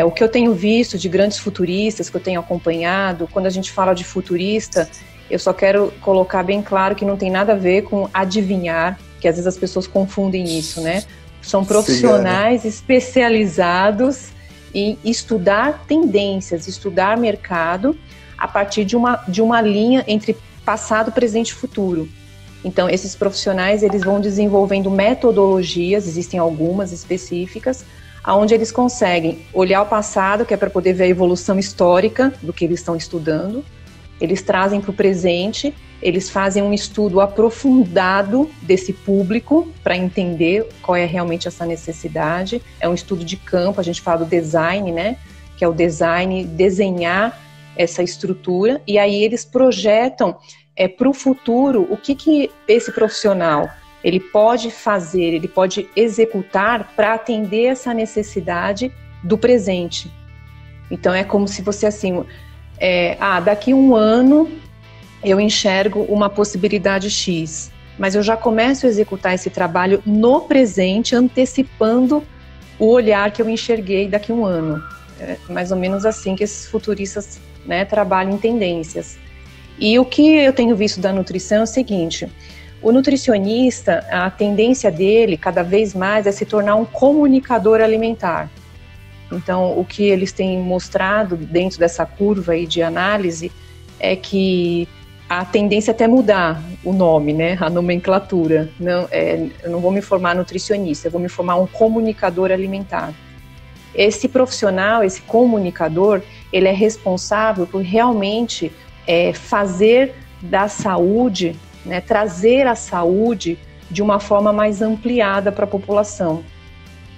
O que eu tenho visto de grandes futuristas que eu tenho acompanhado, quando a gente fala de futurista, eu só quero colocar bem claro que não tem nada a ver com adivinhar, que às vezes as pessoas confundem isso, né? São profissionais especializados em estudar tendências, estudar mercado a partir de uma linha entre passado, presente e futuro. Então, esses profissionais, eles vão desenvolvendo metodologias, existem algumas específicas, onde eles conseguem olhar o passado, que é para poder ver a evolução histórica do que eles estão estudando, eles trazem para o presente, eles fazem um estudo aprofundado desse público para entender qual é realmente essa necessidade. É um estudo de campo, a gente fala do design, né? Que é o design, desenhar essa estrutura, e aí eles projetam para o futuro o que esse profissional ele pode fazer, ele pode executar para atender essa necessidade do presente. Então é como se você assim, daqui a um ano eu enxergo uma possibilidade X, mas eu já começo a executar esse trabalho no presente, antecipando o olhar que eu enxerguei daqui a um ano. É mais ou menos assim que esses futuristas, né, trabalham em tendências. E o que eu tenho visto da nutrição é o seguinte: o nutricionista, a tendência dele, cada vez mais, é se tornar um comunicador alimentar. Então, o que eles têm mostrado dentro dessa curva aí de análise é que a tendência é até mudar o nome, né, a nomenclatura. Não, eu não vou me formar nutricionista, eu vou me formar um comunicador alimentar. Esse profissional, esse comunicador, ele é responsável por realmente fazer da saúde, né, trazer a saúde de uma forma mais ampliada para a população.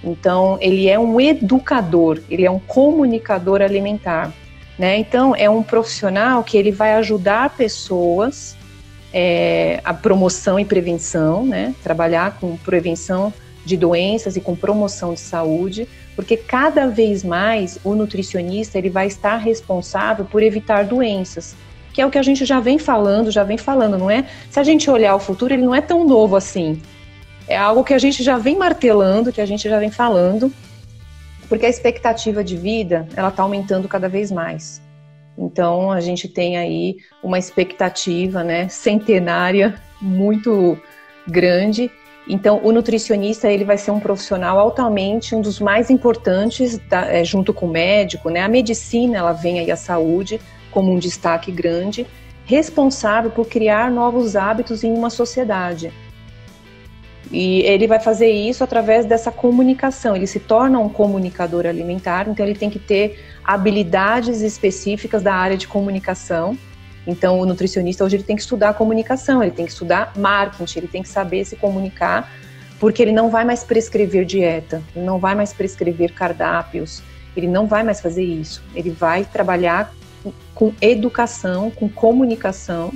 Então, ele é um educador, ele é um comunicador alimentar, né? Então, é um profissional que ele vai ajudar pessoas a promoção e prevenção, né? Trabalhar com prevenção de doenças e com promoção de saúde, porque cada vez mais o nutricionista ele vai estar responsável por evitar doenças, que é o que a gente já vem falando, não é? Se a gente olhar o futuro, ele não é tão novo assim. É algo que a gente já vem martelando, que a gente já vem falando, porque a expectativa de vida, ela está aumentando cada vez mais. Então, a gente tem aí uma expectativa, né, centenária, muito grande. Então, o nutricionista, ele vai ser um profissional altamente, um dos mais importantes, junto com o médico, né? A medicina, ela vem aí a saúde como um destaque grande, responsável por criar novos hábitos em uma sociedade. E ele vai fazer isso através dessa comunicação, ele se torna um comunicador alimentar, então ele tem que ter habilidades específicas da área de comunicação. Então o nutricionista hoje ele tem que estudar comunicação, ele tem que estudar marketing, ele tem que saber se comunicar, porque ele não vai mais prescrever dieta, ele não vai mais prescrever cardápios, ele não vai mais fazer isso, ele vai trabalhar com educação, com comunicação,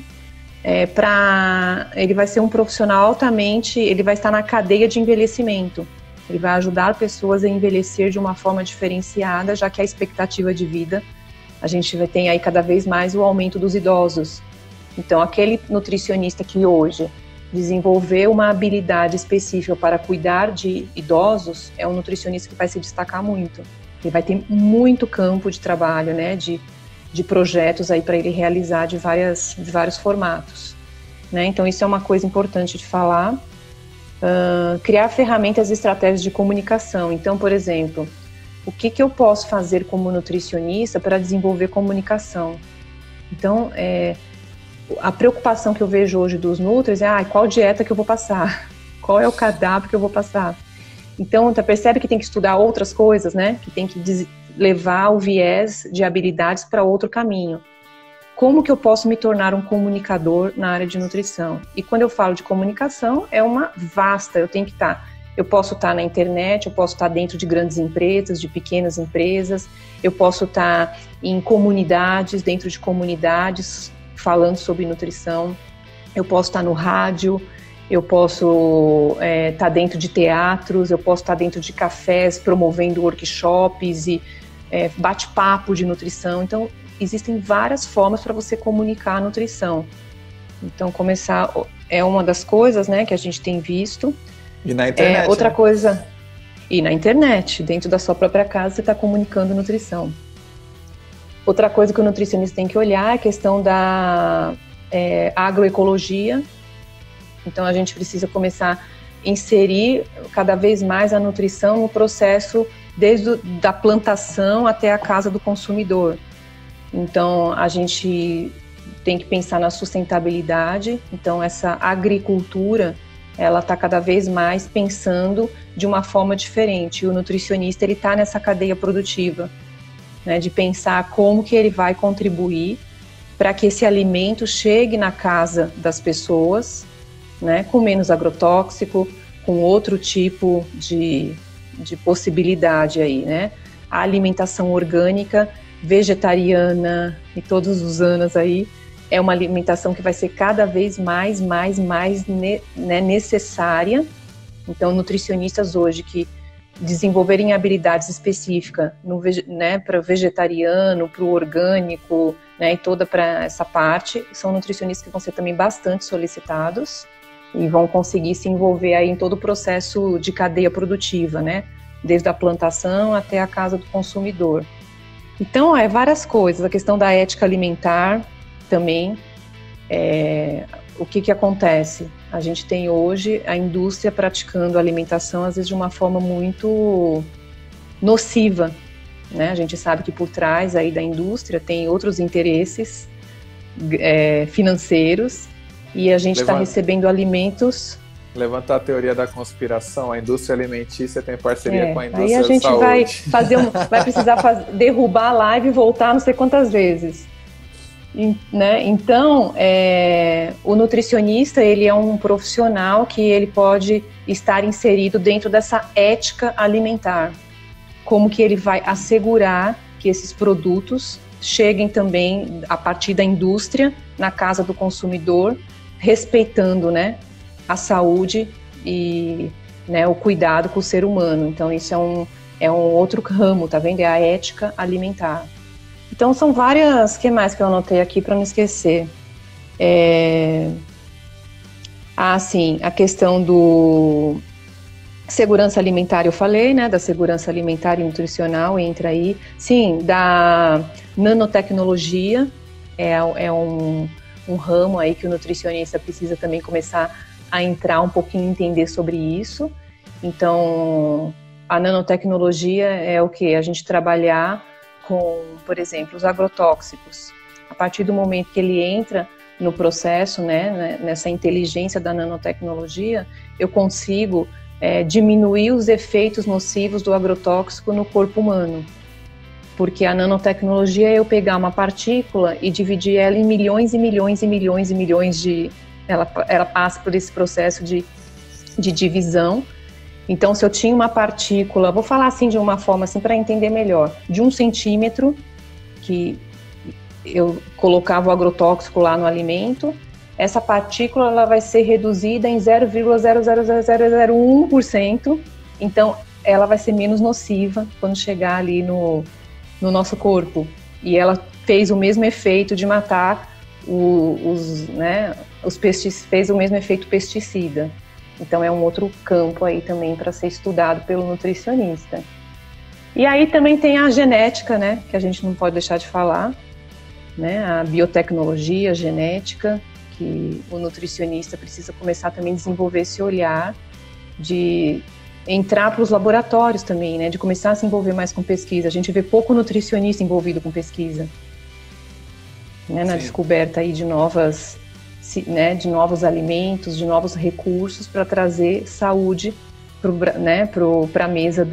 ele vai ser um profissional altamente, ele vai estar na cadeia de envelhecimento, ele vai ajudar pessoas a envelhecer de uma forma diferenciada, já que a expectativa de vida, a gente vai ter aí cada vez mais o aumento dos idosos. Então, aquele nutricionista que hoje desenvolveu uma habilidade específica para cuidar de idosos, é um nutricionista que vai se destacar muito. Ele vai ter muito campo de trabalho, né, de projetos aí para ele realizar de vários formatos, né? Então isso é uma coisa importante de falar. Criar ferramentas e estratégias de comunicação. Então, por exemplo, o que eu posso fazer como nutricionista para desenvolver comunicação? Então, a preocupação que eu vejo hoje dos nutris é qual dieta que eu vou passar? Qual é o cardápio que eu vou passar? Então, percebe que tem que estudar outras coisas, né? Que tem que levar o viés de habilidades para outro caminho. como que eu posso me tornar um comunicador na área de nutrição? E quando eu falo de comunicação, é uma vasta, eu posso estar na internet, eu posso estar dentro de grandes empresas, de pequenas empresas, eu posso estar em comunidades, dentro de comunidades, falando sobre nutrição, eu posso estar no rádio, eu posso estar dentro de teatros, eu posso estar dentro de cafés, promovendo workshops e bate-papo de nutrição. Então, existem várias formas para você comunicar a nutrição. Então, começar é uma das coisas, né, que a gente tem visto. E na internet. Outra coisa, e na internet, dentro da sua própria casa, você está comunicando nutrição. Outra coisa que o nutricionista tem que olhar é a questão da agroecologia. Então, a gente precisa começar a inserir cada vez mais a nutrição no processo, desde da plantação até a casa do consumidor. Então, a gente tem que pensar na sustentabilidade. Então, essa agricultura, ela está cada vez mais pensando de uma forma diferente. E o nutricionista, ele está nessa cadeia produtiva, né, de pensar como que ele vai contribuir para que esse alimento chegue na casa das pessoas, né, com menos agrotóxico, com outro tipo de possibilidade aí, né? A alimentação orgânica, vegetariana e todos os anos aí, é uma alimentação que vai ser cada vez mais necessária. Então, nutricionistas hoje que desenvolverem habilidades específicas para o vegetariano, para o orgânico, né, e toda para essa parte, são nutricionistas que vão ser também bastante solicitados e vão conseguir se envolver aí em todo o processo de cadeia produtiva, né, desde a plantação até a casa do consumidor. Então, várias coisas, a questão da ética alimentar também, o que acontece? A gente tem hoje a indústria praticando a alimentação, às vezes de uma forma muito nociva, né? A gente sabe que por trás aí da indústria tem outros interesses financeiros e a gente está recebendo alimentos... Levantar a teoria da conspiração, a indústria alimentícia tem parceria com a indústria aí a gente da saúde. vai precisar derrubar a live e voltar não sei quantas vezes. Né? Então, o nutricionista, ele é um profissional que ele pode estar inserido dentro dessa ética alimentar. Como que ele vai assegurar que esses produtos cheguem também a partir da indústria na casa do consumidor, respeitando, né, a saúde e, né, o cuidado com o ser humano. Então, isso é um outro ramo, tá vendo? É a ética alimentar. Então, são várias... O que mais que eu anotei aqui para não esquecer? Sim, a questão do... Segurança alimentar, eu falei, né? Da segurança alimentar e nutricional, entra aí. Sim, da nanotecnologia, é um ramo aí que o nutricionista precisa também começar a entrar um pouquinho, entender sobre isso. Então, a nanotecnologia é o quê? A gente trabalhar com, por exemplo, os agrotóxicos. A partir do momento que ele entra no processo, né, nessa inteligência da nanotecnologia, eu consigo diminuir os efeitos nocivos do agrotóxico no corpo humano. Porque a nanotecnologia é eu pegar uma partícula e dividir ela em milhões e milhões e milhões e milhões de... Ela passa por esse processo de divisão. Então, se eu tinha uma partícula, vou falar assim de uma forma assim para entender melhor, de 1 centímetro, que eu colocava o agrotóxico lá no alimento, essa partícula ela vai ser reduzida em 0,00001%, então ela vai ser menos nociva quando chegar ali no nosso corpo. E ela fez o mesmo efeito de matar os pesticidas, fez o mesmo efeito pesticida. Então é um outro campo aí também para ser estudado pelo nutricionista. E aí também tem a genética, né, que a gente não pode deixar de falar, né, a biotecnologia, a genética, que o nutricionista precisa começar também a desenvolver esse olhar de entrar para os laboratórios também, né, de começar a se envolver mais com pesquisa. A gente vê pouco nutricionista envolvido com pesquisa, né, na descoberta aí de novos alimentos, de novos recursos para trazer saúde para a mesa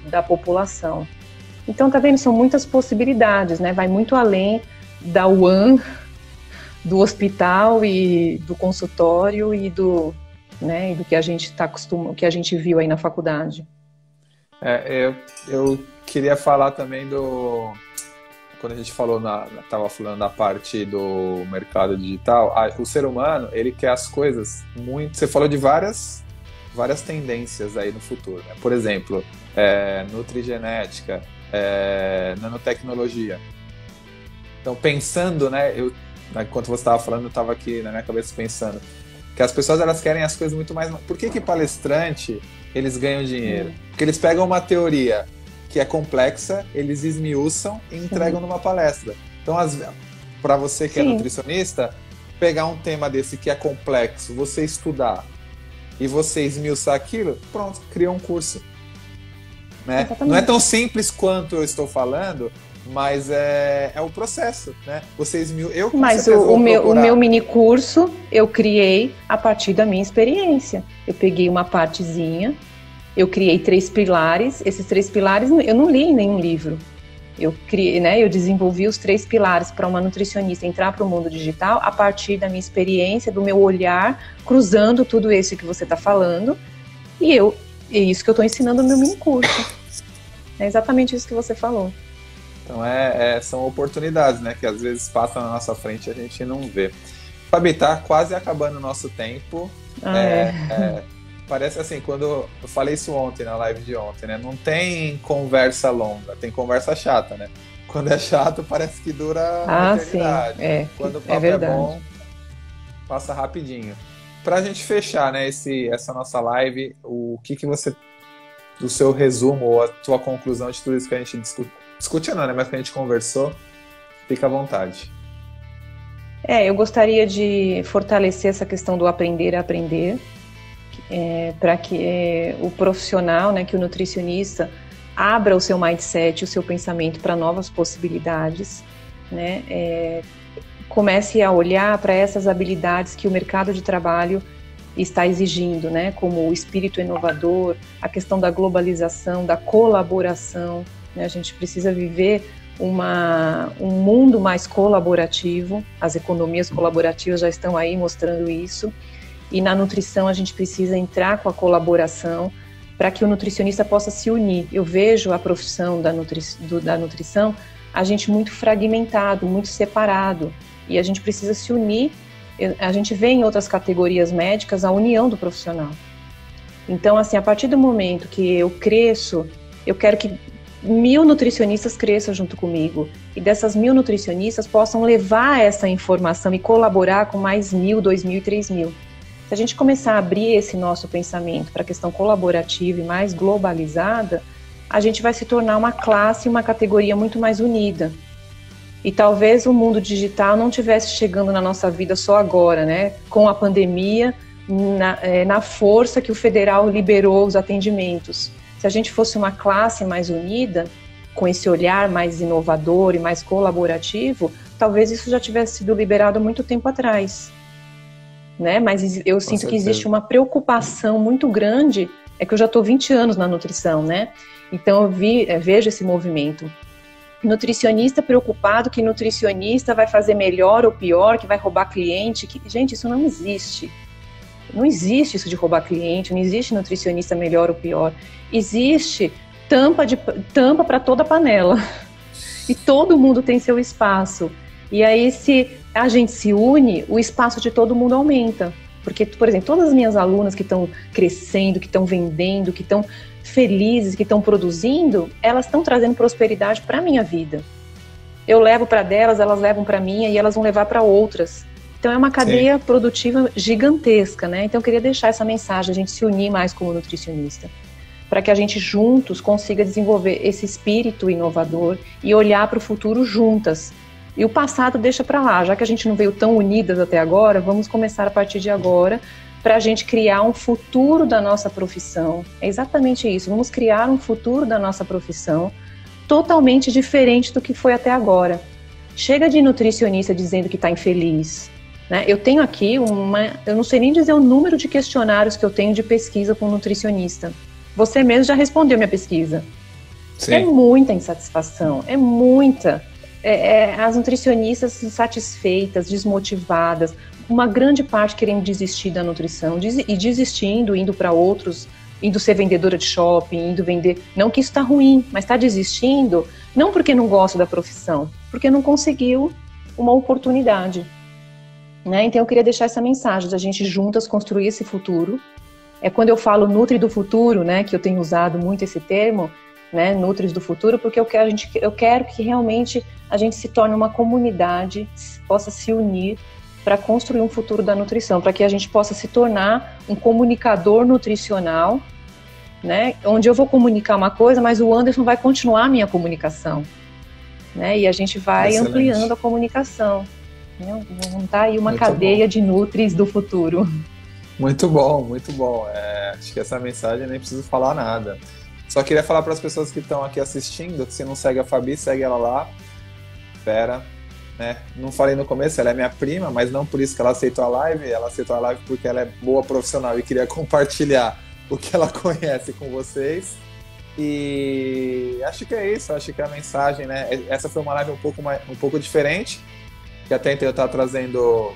da população. Então, tá vendo? São muitas possibilidades, né? Vai muito além da UAN, do hospital e do consultório e do, né, e do que a gente que a gente viu aí na faculdade. Eu queria falar também quando a gente estava falando da parte do mercado digital, o ser humano, ele quer as coisas muito... Você falou de várias tendências aí no futuro, né? Por exemplo, nutrigenética, nanotecnologia. Então, pensando, né, enquanto você estava falando, eu estava aqui na minha cabeça pensando que as pessoas, elas querem as coisas muito mais... Por que palestrante, eles ganham dinheiro? Porque eles pegam uma teoria que é complexa, eles esmiuçam e entregam numa palestra. Então, para você que é nutricionista, pegar um tema desse que é complexo, você estudar e você esmiuçar aquilo, pronto, cria um curso. Né? Não é tão simples quanto eu estou falando, mas é o processo, né? Mas o meu mini curso eu criei a partir da minha experiência. Eu peguei uma partezinha, eu criei 3 pilares. Esses 3 pilares eu não li em nenhum livro. Eu criei, né? Eu desenvolvi os 3 pilares para uma nutricionista entrar para o mundo digital a partir da minha experiência, do meu olhar, cruzando tudo isso que você está falando. E é isso que eu estou ensinando no meu mini curso. É exatamente isso que você falou. Então são oportunidades, né, que às vezes passam na nossa frente e a gente não vê. Fabi, tá quase acabando o nosso tempo. Parece assim, quando eu falei isso ontem, na live de ontem, né, não tem conversa longa, tem conversa chata, né? Quando é chato, parece que dura uma eternidade. Sim, quando o papo é bom, passa rapidinho. Pra gente fechar, né, essa nossa live, o que você, do seu resumo ou a tua conclusão de tudo isso que a gente discute não, né? Mas que a gente conversou, fica à vontade. Eu gostaria de fortalecer essa questão do aprender a aprender, para que o profissional, né, que o nutricionista abra o seu mindset, o seu pensamento para novas possibilidades, né? Comece a olhar para essas habilidades que o mercado de trabalho está exigindo, né? Como o espírito inovador, a questão da globalização, da colaboração. A gente precisa viver um mundo mais colaborativo, as economias colaborativas já estão aí mostrando isso, e na nutrição a gente precisa entrar com a colaboração para que o nutricionista possa se unir. Eu vejo a profissão da nutrição, a gente muito fragmentado, muito separado, e a gente precisa se unir. A gente vê em outras categorias médicas a união do profissional. Então, assim, a partir do momento que eu cresço, eu quero que 1000 nutricionistas cresçam junto comigo, e dessas 1000 nutricionistas possam levar essa informação e colaborar com mais 1000, 2000 e 3000. Se a gente começar a abrir esse nosso pensamento para a questão colaborativa e mais globalizada, a gente vai se tornar uma classe, uma categoria muito mais unida. E talvez o mundo digital não estivesse chegando na nossa vida só agora, né? Com a pandemia, na força que o federal liberou os atendimentos. Se a gente fosse uma classe mais unida, com esse olhar mais inovador e mais colaborativo, talvez isso já tivesse sido liberado há muito tempo atrás. Né? Mas eu sinto que existe uma preocupação muito grande, é que eu já estou 20 anos na nutrição, né? Então eu vejo esse movimento. Nutricionista preocupado que nutricionista vai fazer melhor ou pior, que vai roubar cliente. Gente, isso não existe. Não existe isso de roubar cliente, não existe nutricionista melhor ou pior. Existe tampa para toda a panela. E todo mundo tem seu espaço. E aí, se a gente se une, o espaço de todo mundo aumenta. Porque, por exemplo, todas as minhas alunas que estão crescendo, que estão vendendo, que estão felizes, que estão produzindo, elas estão trazendo prosperidade para a minha vida. Eu levo para delas, elas levam para mim e elas vão levar para outras. Então é uma cadeia produtiva gigantesca, né? Então eu queria deixar essa mensagem, a gente se unir mais como nutricionista, para que a gente juntos consiga desenvolver esse espírito inovador e olhar para o futuro juntas. E o passado deixa para lá, já que a gente não veio tão unidas até agora, vamos começar a partir de agora para a gente criar um futuro da nossa profissão. É exatamente isso, vamos criar um futuro da nossa profissão totalmente diferente do que foi até agora. Chega de nutricionista dizendo que está infeliz. Né? Eu tenho aqui eu não sei nem dizer o número de questionários que eu tenho de pesquisa com nutricionista. Você mesmo já respondeu minha pesquisa. Sim. É muita insatisfação, é muita. as nutricionistas insatisfeitas, desmotivadas, uma grande parte querendo desistir da nutrição e desistindo, indo para outros, indo ser vendedora de shopping, indo vender, não que isso está ruim, mas está desistindo, não porque não gosta da profissão, porque não conseguiu uma oportunidade, né? Então eu queria deixar essa mensagem da gente juntas construir esse futuro. Quando eu falo Nutri do futuro, né, que eu tenho usado muito esse termo, né, Nutris do futuro, porque eu quero que realmente a gente se torne uma comunidade, possa se unir para construir um futuro da nutrição, para que a gente possa se tornar um comunicador nutricional, né, onde eu vou comunicar uma coisa, mas o Anderson vai continuar a minha comunicação, né, e a gente vai ampliando a comunicação, né, montar aí uma cadeia de Nutris do futuro. Muito bom, muito bom. Acho que essa mensagem nem preciso falar nada. Só queria falar para as pessoas que estão aqui assistindo, que se não segue a Fabi, segue ela lá. Pera, né? Não falei no começo, ela é minha prima, mas não por isso que ela aceitou a live. Ela aceitou a live porque ela é boa profissional e queria compartilhar o que ela conhece com vocês. E acho que é isso, acho que é a mensagem, né? Essa foi uma live um pouco diferente, que até então eu estava trazendo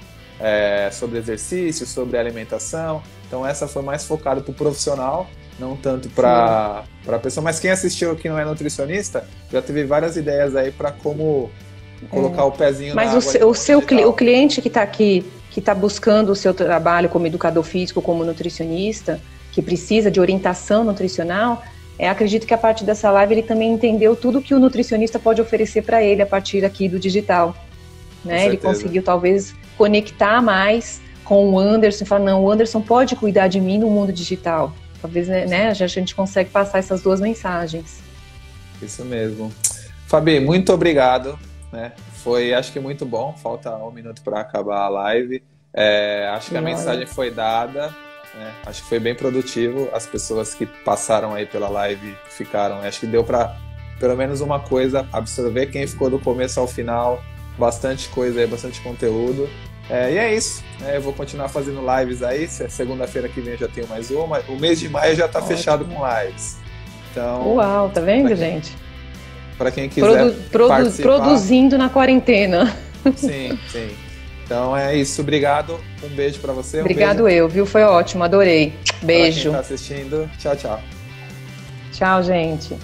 sobre exercício, sobre alimentação. Então essa foi mais focada para o profissional, não tanto para a pessoa. Mas quem assistiu que não é nutricionista, já teve várias ideias aí para como colocar o pezinho na água. Mas o cliente que está aqui, que está buscando o seu trabalho como educador físico, como nutricionista, que precisa de orientação nutricional, acredito que a partir dessa live ele também entendeu tudo que o nutricionista pode oferecer para ele a partir aqui do digital. Né? Ele conseguiu talvez conectar mais com o Anderson e falar, não, o Anderson pode cuidar de mim no mundo digital. Talvez, né, a gente consegue passar essas duas mensagens. Isso mesmo. Fabi, muito obrigado, né? Foi, acho que muito bom. Falta 1 minuto para acabar a live. Acho que a mensagem foi dada, né? Acho que foi bem produtivo. As pessoas que passaram aí pela live ficaram, acho que deu para pelo menos uma coisa absorver. Quem ficou do começo ao final, bastante coisa aí, bastante conteúdo. E é isso, né? Eu vou continuar fazendo lives aí. Segunda-feira que vem eu já tenho mais uma. O mês de maio já está fechado com lives. Então, uau, tá vendo, gente? Para quem quiser produzindo na quarentena. Sim, sim. Então é isso, obrigado. Um beijo para você. Obrigado viu? Foi ótimo, adorei. Beijo. Para quem está assistindo, tchau, tchau. Tchau, gente.